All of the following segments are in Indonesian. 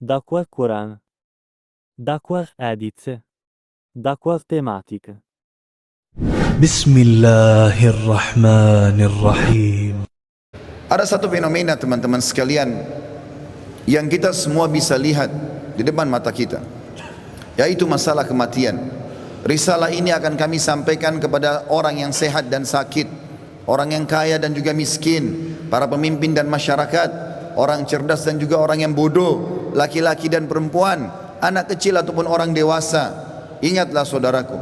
dakwah Quran, dakwah edit, dakwah tematik. Bismillahirrahmanirrahim. Ada satu fenomena teman-teman sekalian yang kita semua bisa lihat di depan mata kita, yaitu masalah kematian. Risalah ini akan kami sampaikan kepada orang yang sehat dan sakit, orang yang kaya dan juga miskin, para pemimpin dan masyarakat, orang cerdas dan juga orang yang bodoh, laki-laki dan perempuan, anak kecil ataupun orang dewasa. Ingatlah saudaraku,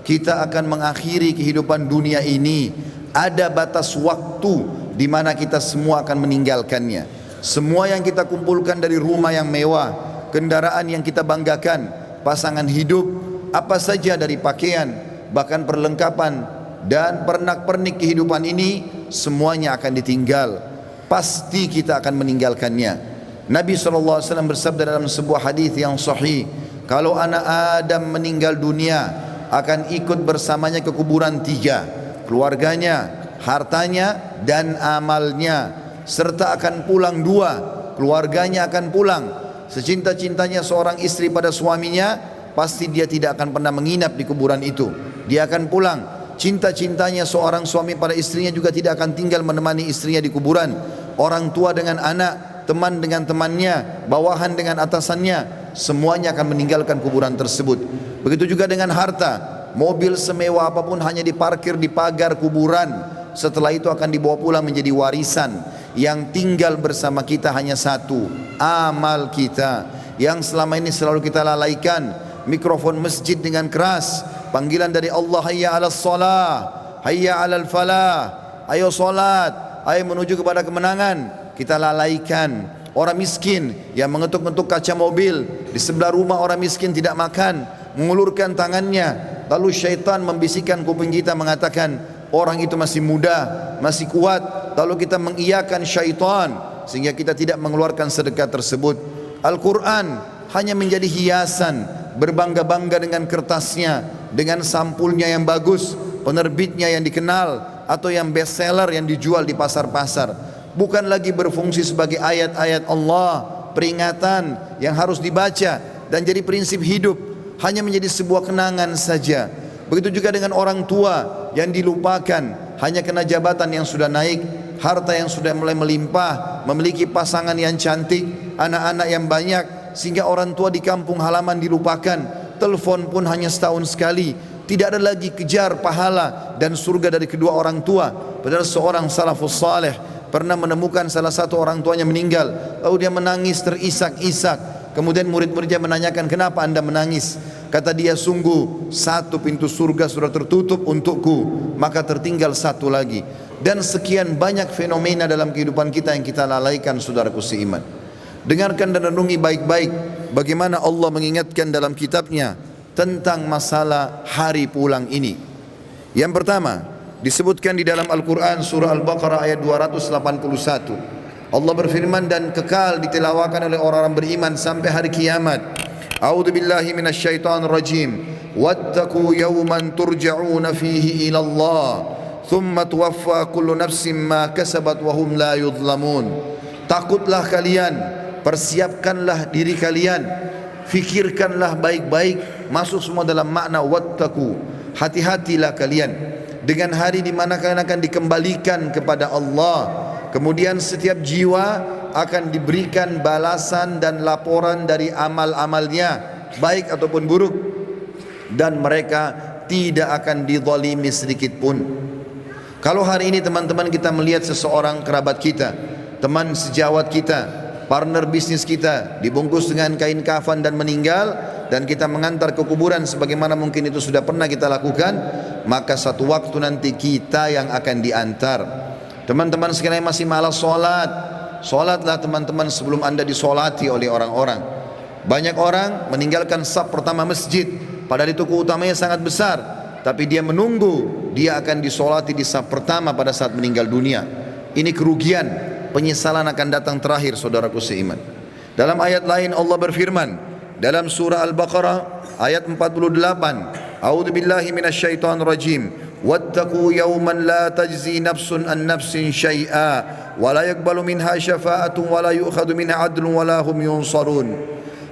kita akan mengakhiri kehidupan dunia ini. Ada batas waktu di mana kita semua akan meninggalkannya. Semua yang kita kumpulkan dari rumah yang mewah, kendaraan yang kita banggakan, pasangan hidup, apa saja dari pakaian, bahkan perlengkapan dan pernak-pernik kehidupan ini, semuanya akan ditinggal. Pasti kita akan meninggalkannya. Nabi SAW bersabda dalam sebuah hadis yang sahih, kalau anak Adam meninggal dunia, akan ikut bersamanya ke kuburan tiga: keluarganya, hartanya, dan amalnya. Serta akan pulang dua, keluarganya akan pulang. Secinta-cintanya seorang istri pada suaminya, pasti dia tidak akan pernah menginap di kuburan itu. Dia akan pulang. Cinta-cintanya seorang suami pada istrinya juga tidak akan tinggal menemani istrinya di kuburan. Orang tua dengan anak, teman dengan temannya, bawahan dengan atasannya, semuanya akan meninggalkan kuburan tersebut. Begitu juga dengan harta. Mobil semewah apapun hanya diparkir di pagar kuburan. Setelah itu akan dibawa pulang menjadi warisan. Yang tinggal bersama kita hanya satu, amal kita, yang selama ini selalu kita lalaikan. Mikrofon masjid dengan keras, panggilan dari Allah, hayya 'alas shalah, hayya 'alal falah, ayo salat, ayo menuju kepada kemenangan, kita lalaikan. Orang miskin yang mengetuk-ngetuk kaca mobil, di sebelah rumah orang miskin tidak makan, mengulurkan tangannya, lalu syaitan membisikkan kuping kita mengatakan orang itu masih muda, masih kuat, lalu kita mengiyakan syaitan sehingga kita tidak mengeluarkan sedekah tersebut. Al-Quran hanya menjadi hiasan, berbangga-bangga dengan kertasnya, dengan sampulnya yang bagus, penerbitnya yang dikenal, atau yang bestseller yang dijual di pasar-pasar. Bukan lagi berfungsi sebagai ayat-ayat Allah, peringatan yang harus dibaca dan jadi prinsip hidup, hanya menjadi sebuah kenangan saja. Begitu juga dengan orang tua yang dilupakan, hanya kena jabatan yang sudah naik, harta yang sudah mulai melimpah, memiliki pasangan yang cantik, anak-anak yang banyak, sehingga orang tua di kampung halaman dilupakan. Telepon pun hanya setahun sekali. Tidak ada lagi kejar pahala dan surga dari kedua orang tua. Padahal seorang salafus saleh pernah menemukan salah satu orang tuanya meninggal, lalu dia menangis terisak-isak. Kemudian murid-muridnya menanyakan, kenapa anda menangis? Kata dia, sungguh satu pintu surga sudah tertutup untukku, maka tertinggal satu lagi. Dan sekian banyak fenomena dalam kehidupan kita yang kita lalaikan, saudaraku seiman. Dengarkan dan renungi baik-baik bagaimana Allah mengingatkan dalam kitabnya tentang masalah hari pulang ini. Yang pertama disebutkan di dalam Al-Quran surah Al-Baqarah ayat 281. Allah berfirman, dan kekal ditilawakan oleh orang-orang beriman sampai hari kiamat. A'udzu billahi minasyaitonir rajim. Wattaqu yawman turja'una fihi ila Allah, thumma tuwaffa kullu nafsin ma kasabat wa hum la yudhlamun. Takutlah kalian, persiapkanlah diri kalian, fikirkanlah baik-baik, masuk semua dalam makna wattaqu. Hati-hatilah kalian dengan hari di mana kalian akan dikembalikan kepada Allah. Kemudian setiap jiwa akan diberikan balasan dan laporan dari amal-amalnya, baik ataupun buruk, dan mereka tidak akan dizalimi sedikit pun. Kalau hari ini teman-teman kita melihat seseorang kerabat kita, teman sejawat kita, partner bisnis kita dibungkus dengan kain kafan dan meninggal, dan kita mengantar ke kuburan sebagaimana mungkin itu sudah pernah kita lakukan, maka satu waktu nanti kita yang akan diantar. Teman-teman sekalian masih malas sholat, sholatlah teman-teman sebelum anda disolati oleh orang-orang. Banyak orang meninggalkan saf pertama masjid, padahal itu keutamanya sangat besar, tapi dia menunggu dia akan disolati di saf pertama pada saat meninggal dunia. Ini kerugian, penyesalan akan datang terakhir, saudaraku seiman. Dalam ayat lain Allah berfirman dalam surah Al-Baqarah ayat 48, A'udzu billahi minasyaitonir rajim. Wattaqu yawman la tajzi nafsun an nafsin syai'a wa la yaqbalu minha syafa'atun wa la yu'khadhu minha 'adlun wa la hum yunsarun.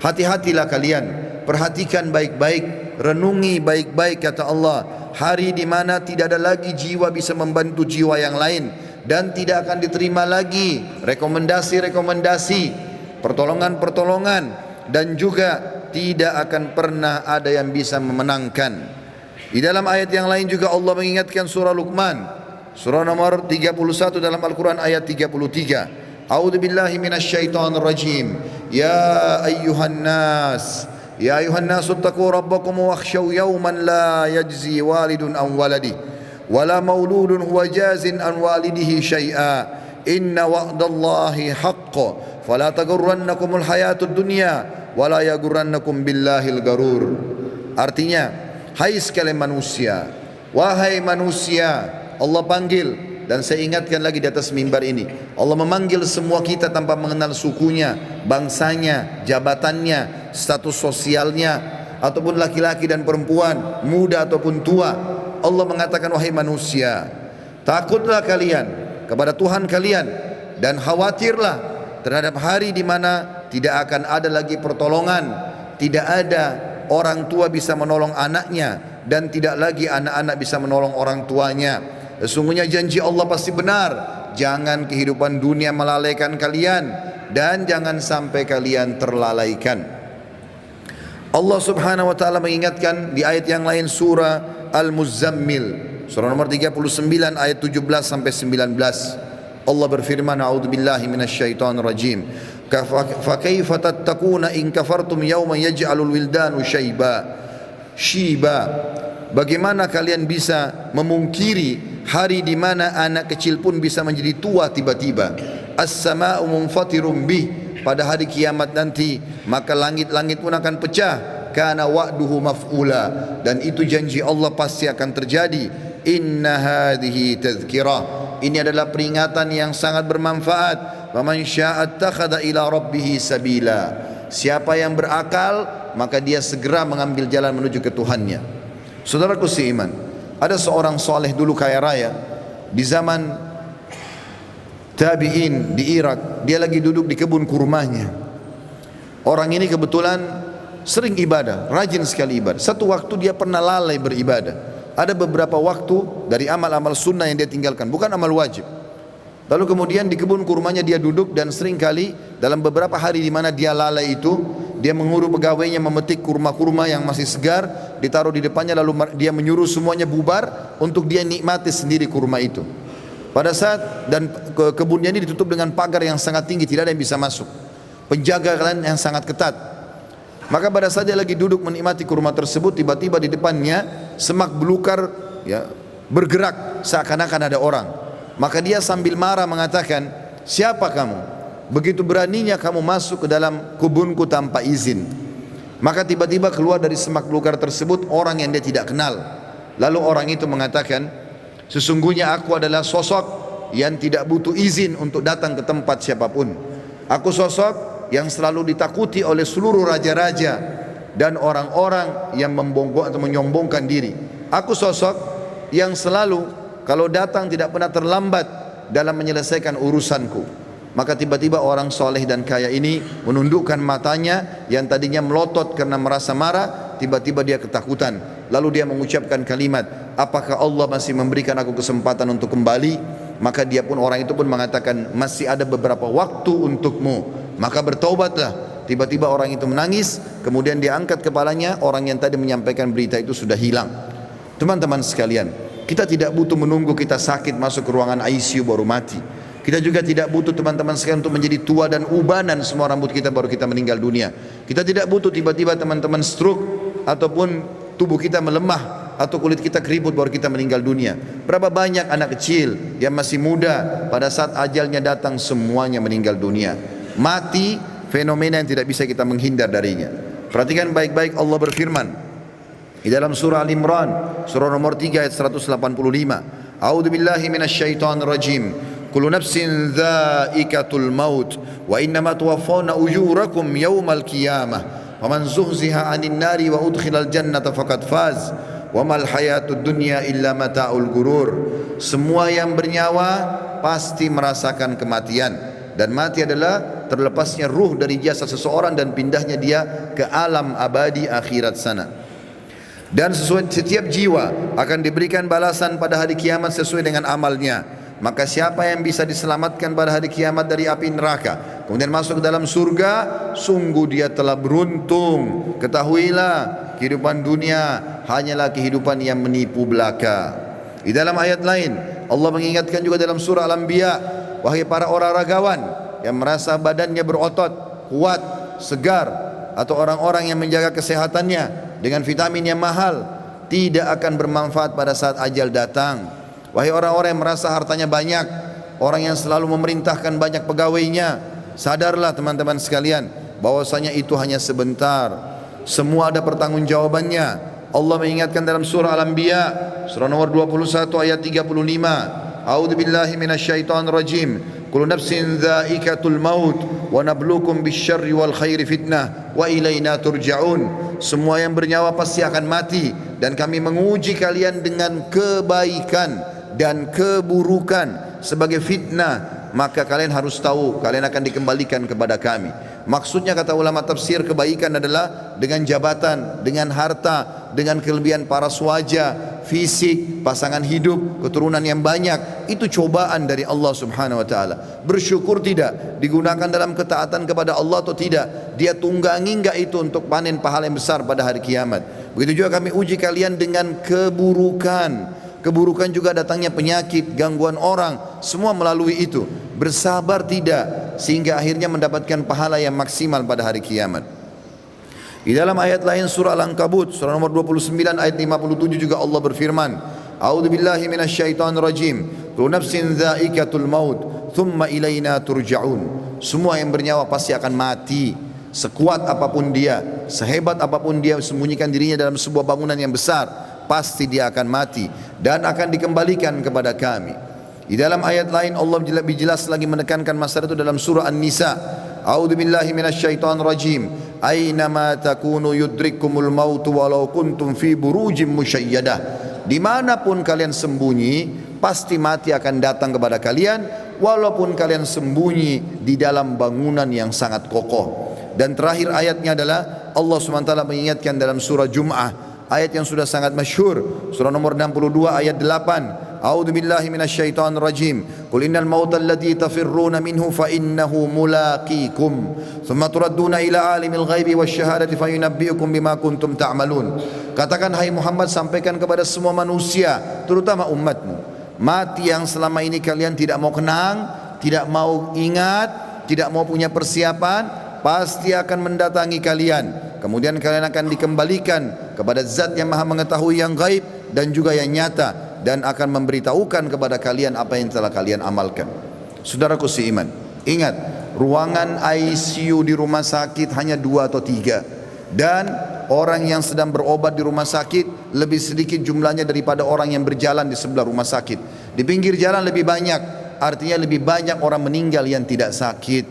Hati-hatilah kalian, perhatikan baik-baik, renungi baik-baik kata Allah. Hari di mana tidak ada lagi jiwa bisa membantu jiwa yang lain, dan tidak akan diterima lagi rekomendasi-rekomendasi, pertolongan-pertolongan, dan juga tidak akan pernah ada yang bisa memenangkan. Di dalam ayat yang lain juga Allah mengingatkan surah Luqman, surah nomor 31 dalam Al-Quran ayat 33. A'udzu billahi minasyaitonir rajim. Ya ayyuhan nas ittaqu rabbakum wakhshaw yawman la yajzi walidun an waladihi wala mauludun huwa jazin an walidihi syai'a. Inna wa'dallahi haqqun fala taghurrannakumul hayatud dunya wala yaghurrannakum billahil garur. Artinya, hai sekalian manusia, wahai manusia, Allah panggil. Dan saya ingatkan lagi di atas mimbar ini, Allah memanggil semua kita tanpa mengenal sukunya, bangsanya, jabatannya, status sosialnya, ataupun laki-laki dan perempuan, muda ataupun tua. Allah mengatakan, wahai manusia, takutlah kalian kepada Tuhan kalian, dan khawatirlah terhadap hari di mana tidak akan ada lagi pertolongan, tidak ada orang tua bisa menolong anaknya, dan tidak lagi anak-anak bisa menolong orang tuanya. Sesungguhnya janji Allah pasti benar. Jangan kehidupan dunia melalaikan kalian, dan jangan sampai kalian terlalaikan. Allah subhanahu wa ta'ala mengingatkan di ayat yang lain, surah Al-Muzammil, surah nomor 39 ayat 17 sampai 19. Allah berfirman, a'udzubillahi minasyaitonir rajim. Fa kaifa tattaquna in kafartum yawman yaj'alul wildanu shiba. Bagaimana kalian bisa memungkiri hari di mana anak kecil pun bisa menjadi tua tiba-tiba? As-sama'u munfatirum bih, pada hari kiamat nanti maka langit-langit pun akan pecah. Kana wa'duhu maf'ula, dan itu janji Allah pasti akan terjadi. Inna hadhihi tadhkirah, ini adalah peringatan yang sangat bermanfaat. Faman syaa'a attakhadha ila rabbih sabila, siapa yang berakal maka dia segera mengambil jalan menuju ke Tuhannya. Saudaraku seiman, ada seorang soleh dulu kaya raya di zaman tabi'in di Irak. Dia lagi duduk di kebun kurmanya. Orang ini kebetulan sering ibadah, rajin sekali ibadah. Satu waktu dia pernah lalai beribadah. Ada beberapa waktu dari amal-amal sunnah yang dia tinggalkan, bukan amal wajib. Lalu kemudian di kebun kurmanya dia duduk, dan seringkali dalam beberapa hari di mana dia lalai itu, dia mengurus pegawainya memetik kurma-kurma yang masih segar, ditaruh di depannya, lalu dia menyuruh semuanya bubar untuk dia nikmati sendiri kurma itu. Pada saat dan kebunnya ini ditutup dengan pagar yang sangat tinggi, tidak ada yang bisa masuk, penjagaan yang sangat ketat. Maka pada saat dia lagi duduk menikmati kurma tersebut, tiba-tiba di depannya semak belukar ya, bergerak seakan-akan ada orang. Maka dia sambil marah mengatakan, siapa kamu? Begitu beraninya kamu masuk ke dalam kebunku tanpa izin. Maka tiba-tiba keluar dari semak belukar tersebut orang yang dia tidak kenal. Lalu orang itu mengatakan, sesungguhnya aku adalah sosok yang tidak butuh izin untuk datang ke tempat siapapun. Aku sosok yang selalu ditakuti oleh seluruh raja-raja dan orang-orang yang membongkok atau menyombongkan diri. Aku sosok yang selalu kalau datang tidak pernah terlambat dalam menyelesaikan urusanku. Maka tiba-tiba orang soleh dan kaya ini menundukkan matanya yang tadinya melotot karena merasa marah, tiba-tiba dia ketakutan. Lalu dia mengucapkan kalimat, apakah Allah masih memberikan aku kesempatan untuk kembali? Maka dia pun, orang itu pun mengatakan, masih ada beberapa waktu untukmu, maka bertaubatlah. Tiba-tiba orang itu menangis, kemudian dia angkat kepalanya, orang yang tadi menyampaikan berita itu sudah hilang. Teman-teman sekalian, kita tidak butuh menunggu kita sakit masuk ke ruangan ICU baru mati. Kita juga tidak butuh teman-teman sekalian untuk menjadi tua dan ubanan semua rambut kita baru kita meninggal dunia. Kita tidak butuh tiba-tiba teman-teman stroke ataupun tubuh kita melemah atau kulit kita keriput baru kita meninggal dunia. Berapa banyak anak kecil yang masih muda pada saat ajalnya datang semuanya meninggal dunia. Mati fenomena yang tidak bisa kita menghindar darinya. Perhatikan baik-baik, Allah berfirman di dalam surah Al-Imran, surah nomor 3 ayat 185. A'udzubillahi minasyaitonir rajim. Kullu nafsin dha'iqatul maut wa innama tuwaffawna ujurakum yawmal qiyamah wa man zuhziha 'anil nari wa udkhilal jannata faqad faz wa mal hayatud dunya illa mata'ul gurur. Semua yang bernyawa pasti merasakan kematian, dan mati adalah terlepasnya ruh dari jasad seseorang dan pindahnya dia ke alam abadi akhirat sana. Dan setiap jiwa akan diberikan balasan pada hari kiamat sesuai dengan amalnya. Maka siapa yang bisa diselamatkan pada hari kiamat dari api neraka, kemudian masuk ke dalam surga, sungguh dia telah beruntung. Ketahuilah, kehidupan dunia hanyalah kehidupan yang menipu belaka. Di dalam ayat lain Allah mengingatkan juga dalam surah Al-Anbiya, wahai para orang ragawan yang merasa badannya berotot, kuat, segar, atau orang-orang yang menjaga kesehatannya dengan vitamin yang mahal, tidak akan bermanfaat pada saat ajal datang. Wahai orang-orang yang merasa hartanya banyak, orang yang selalu memerintahkan banyak pegawainya, sadarlah teman-teman sekalian bahwasanya itu hanya sebentar. Semua ada pertanggungjawabannya. Allah mengingatkan dalam surah Al-Anbiya, surah nomor 21 ayat 35, A'udzu billahi minasyaitonir rajim. Kullu nafsin dha'iqatul maut wa nabluukum bisyarri wal khairi fitnah wa ilaina turja'un. Semua yang bernyawa pasti akan mati dan kami menguji kalian dengan kebaikan dan keburukan sebagai fitnah, maka kalian harus tahu kalian akan dikembalikan kepada kami. Maksudnya kata ulama tafsir, kebaikan adalah dengan jabatan, dengan harta, dengan kelebihan paras wajah, fisik, pasangan hidup, keturunan yang banyak. Itu cobaan dari Allah subhanahu wa ta'ala. Bersyukur tidak, digunakan dalam ketaatan kepada Allah atau tidak, dia tunggangi enggak itu untuk panen pahala yang besar pada hari kiamat. Begitu juga kami uji kalian dengan keburukan. Keburukan juga datangnya penyakit, gangguan orang, semua melalui itu. Bersabar tidak, sehingga akhirnya mendapatkan pahala yang maksimal pada hari kiamat. Di dalam ayat lain surah Al-Ankabut, surah nomor 29 ayat 57 juga Allah berfirman, A'udzu billahi minasyaitonir rajim. Kullu nafsin dha'iqatul maut, thumma ilaina turja'un. Semua yang bernyawa pasti akan mati. Sekuat apapun dia, sehebat apapun dia sembunyikan dirinya dalam sebuah bangunan yang besar, pasti dia akan mati dan akan dikembalikan kepada kami. Di dalam ayat lain Allah lebih jelas lagi menekankan masalah itu dalam surah An-Nisa. A'udzu billahi minasyaitonir rajim. Aynama takunu yudrikkumul maut walau kuntum fi burujim musyayyadah. Dimanapun kalian sembunyi, pasti mati akan datang kepada kalian, walaupun kalian sembunyi di dalam bangunan yang sangat kokoh. Dan terakhir ayatnya adalah Allah SWT mengingatkan dalam surah Jum'ah, ayat yang sudah sangat masyhur, surah nomor 62 ayat 8. A'udzu billahi minasyaitonir rajim. Qul innal mauta alladzi tafirruna minhu fa innahu mulaqikum. Tsumma turadduna ila alimil ghaibi wasyahadati fayunabbiukum bima kuntum ta'malun. Katakan hai Muhammad, sampaikan kepada semua manusia, terutama umatmu, mati yang selama ini kalian tidak mau kenang, tidak mau ingat, tidak mau punya persiapan, pasti akan mendatangi kalian. Kemudian kalian akan dikembalikan kepada zat yang maha mengetahui yang gaib dan juga yang nyata, dan akan memberitahukan kepada kalian apa yang telah kalian amalkan. Saudaraku seiman, ingat, ruangan ICU di rumah sakit hanya 2 atau 3, dan orang yang sedang berobat di rumah sakit lebih sedikit jumlahnya daripada orang yang berjalan di sebelah rumah sakit. Di pinggir jalan lebih banyak, artinya lebih banyak orang meninggal yang tidak sakit.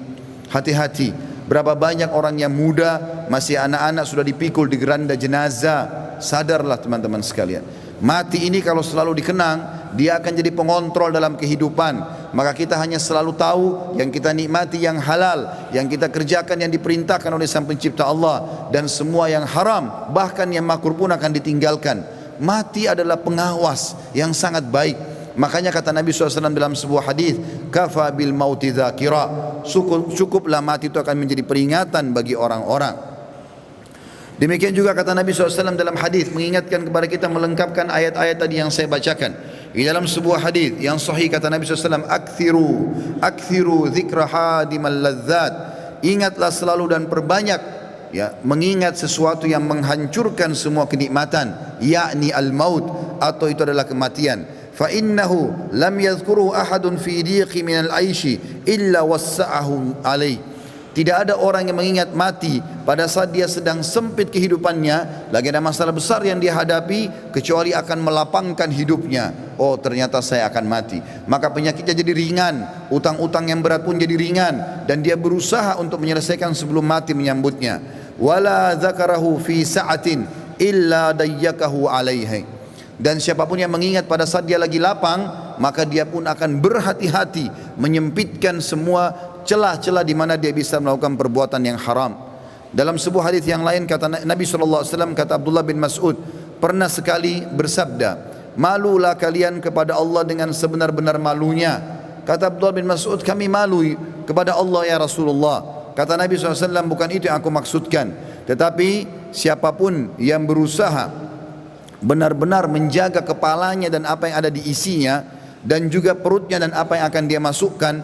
Hati-hati, berapa banyak orang yang muda, masih anak-anak sudah dipikul di geranda jenazah. Sadarlah teman-teman sekalian, mati ini kalau selalu dikenang, dia akan jadi pengontrol dalam kehidupan. Maka kita hanya selalu tahu yang kita nikmati yang halal, yang kita kerjakan yang diperintahkan oleh Sang Pencipta Allah, dan semua yang haram, bahkan yang makruh pun akan ditinggalkan. Mati adalah pengawas yang sangat baik. Makanya kata Nabi SAW dalam sebuah hadis, kafa bil mauti dzakira, cukuplah mati itu akan menjadi peringatan bagi orang-orang. Demikian juga kata Nabi SAW dalam hadis, mengingatkan kepada kita, melengkapkan ayat-ayat tadi yang saya bacakan. Di dalam sebuah hadis yang sahih kata Nabi SAW, akthiru dzikra hadimal ladzat. Ingatlah selalu dan perbanyak mengingat sesuatu yang menghancurkan semua kenikmatan, yakni al-maut, atau itu adalah kematian. Fa innahu lam yadhkuruhu ahadun fi dhiqi minal aishi illa wassa'ahu alaih. Tidak ada orang yang mengingat mati pada saat dia sedang sempit kehidupannya, lagi ada masalah besar yang dia hadapi, kecuali akan melapangkan hidupnya. Oh, ternyata saya akan mati. Maka penyakitnya jadi ringan, utang-utang yang berat pun jadi ringan, dan dia berusaha untuk menyelesaikan sebelum mati menyambutnya. Wala dzakarahu fi sa'atin illa dayyakahu alaihi. Dan siapapun yang mengingat pada saat dia lagi lapang, maka dia pun akan berhati-hati menyempitkan semua celah-celah di mana dia bisa melakukan perbuatan yang haram. Dalam sebuah hadis yang lain kata Nabi SAW, kata Abdullah bin Mas'ud, pernah sekali bersabda, malulah kalian kepada Allah dengan sebenar-benar malunya. Kata Abdullah bin Mas'ud, kami malu kepada Allah ya Rasulullah. Kata Nabi SAW, bukan itu yang aku maksudkan, tetapi siapapun yang berusaha benar-benar menjaga kepalanya dan apa yang ada di isinya, dan juga perutnya dan apa yang akan dia masukkan,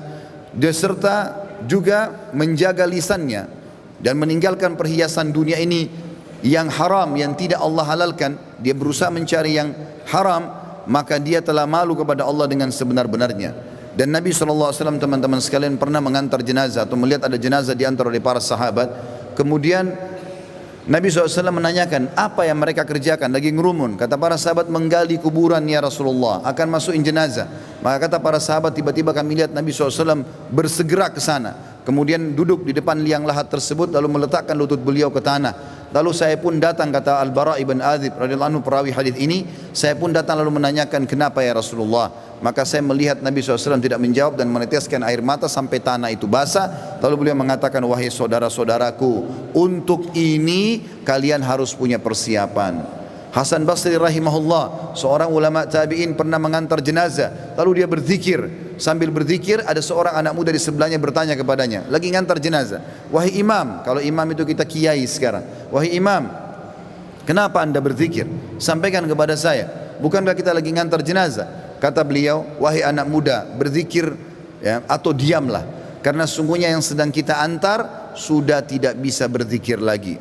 beserta juga menjaga lisannya dan meninggalkan perhiasan dunia ini yang haram, yang tidak Allah halalkan, dia berusaha mencari yang haram, maka dia telah malu kepada Allah dengan sebenar-benarnya. Dan Nabi SAW, teman-teman sekalian, pernah mengantar jenazah atau melihat ada jenazah diantar oleh para sahabat. Kemudian Nabi SAW menanyakan apa yang mereka kerjakan, lagi ngerumun. Kata para sahabat, menggali kuburan ya Rasulullah, akan masukin jenazah. Maka kata para sahabat, tiba-tiba kami lihat Nabi SAW bersegera ke sana, kemudian duduk di depan liang lahat tersebut, lalu meletakkan lutut beliau ke tanah. Lalu saya pun datang, kata Al-Bara' ibn Azib radhiyallahu anhu perawi hadis ini, saya pun datang lalu menanyakan, kenapa ya Rasulullah? Maka saya melihat Nabi SAW tidak menjawab dan meneteskan air mata sampai tanah itu basah. Lalu beliau mengatakan, wahai saudara-saudaraku, untuk ini kalian harus punya persiapan. Hasan Basri rahimahullah, seorang ulama tabi'in, pernah mengantar jenazah, lalu dia berzikir. Sambil berzikir ada seorang anak muda di sebelahnya bertanya kepadanya, lagi ngantar jenazah, wahai imam, kalau imam itu kita kiai sekarang, wahai imam, kenapa anda berzikir? Sampaikan kepada saya, bukankah kita lagi ngantar jenazah? Kata beliau, wahai anak muda, berzikir ya, atau diamlah, karena sungguhnya yang sedang kita antar sudah tidak bisa berzikir lagi.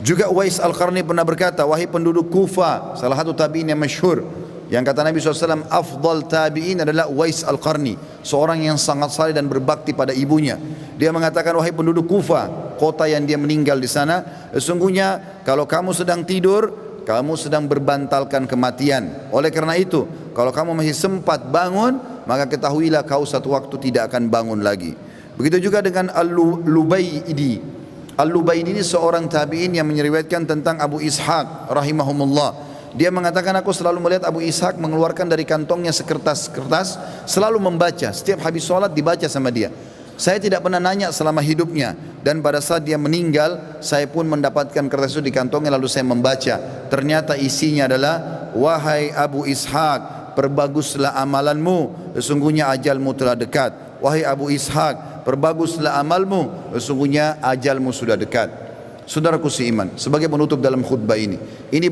Juga Uwais Al-Qarni pernah berkata, wahai penduduk Kufa, salah satu tabi'in yang masyhur, yang kata Nabi SAW, afdal tabi'in adalah Uwais Al-Qarni, seorang yang sangat saleh dan berbakti pada ibunya. Dia mengatakan, wahai penduduk Kufa, kota yang dia meninggal di sana, sesungguhnya kalau kamu sedang tidur, kamu sedang berbantalkan kematian. Oleh karena itu, kalau kamu masih sempat bangun, maka ketahuilah kau satu waktu tidak akan bangun lagi. Begitu juga dengan Al-Lubaydi. Al-Lubaydi ini seorang tabi'in yang menyeriwayatkan tentang Abu Ishaq rahimahumullah. Dia mengatakan, aku selalu melihat Abu Ishaq mengeluarkan dari kantongnya sekertas-kertas, selalu membaca, setiap habis sholat dibaca sama dia. Saya tidak pernah nanya selama hidupnya, dan pada saat dia meninggal, saya pun mendapatkan kertas itu di kantongnya, lalu saya membaca. Ternyata isinya adalah, wahai Abu Ishaq, perbaguslah amalanmu, sesungguhnya ajalmu telah dekat. Wahai Abu Ishaq, perbaguslah amalmu, sesungguhnya ajalmu sudah dekat. Saudaraku seiman, sebagai penutup dalam khutbah ini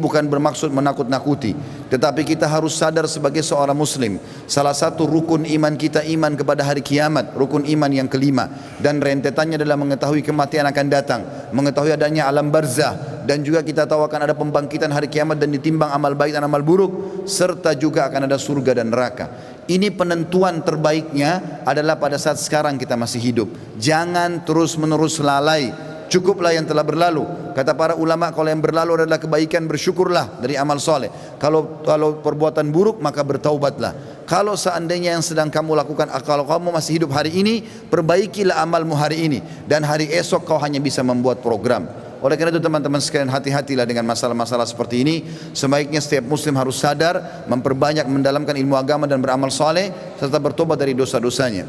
bukan bermaksud menakut-nakuti, tetapi kita harus sadar sebagai seorang muslim, salah satu rukun iman kita iman kepada hari kiamat, rukun iman yang kelima, dan rentetannya adalah mengetahui kematian akan datang, mengetahui adanya alam barzah, dan juga kita tahu akan ada pembangkitan hari kiamat dan ditimbang amal baik dan amal buruk, serta juga akan ada surga dan neraka. Ini penentuan terbaiknya adalah pada saat sekarang kita masih hidup. Jangan terus-menerus lalai. Cukuplah yang telah berlalu. Kata para ulama, kalau yang berlalu adalah kebaikan, bersyukurlah dari amal soleh. Kalau perbuatan buruk, maka bertaubatlah. Kalau seandainya yang sedang kamu lakukan, kalau kamu masih hidup hari ini, perbaikilah amalmu hari ini, dan hari esok kau hanya bisa membuat program. Oleh karena itu teman-teman sekalian, hati-hatilah dengan masalah-masalah seperti ini. Sebaiknya setiap muslim harus sadar, memperbanyak mendalamakan ilmu agama dan beramal soleh, serta bertobat dari dosa-dosanya.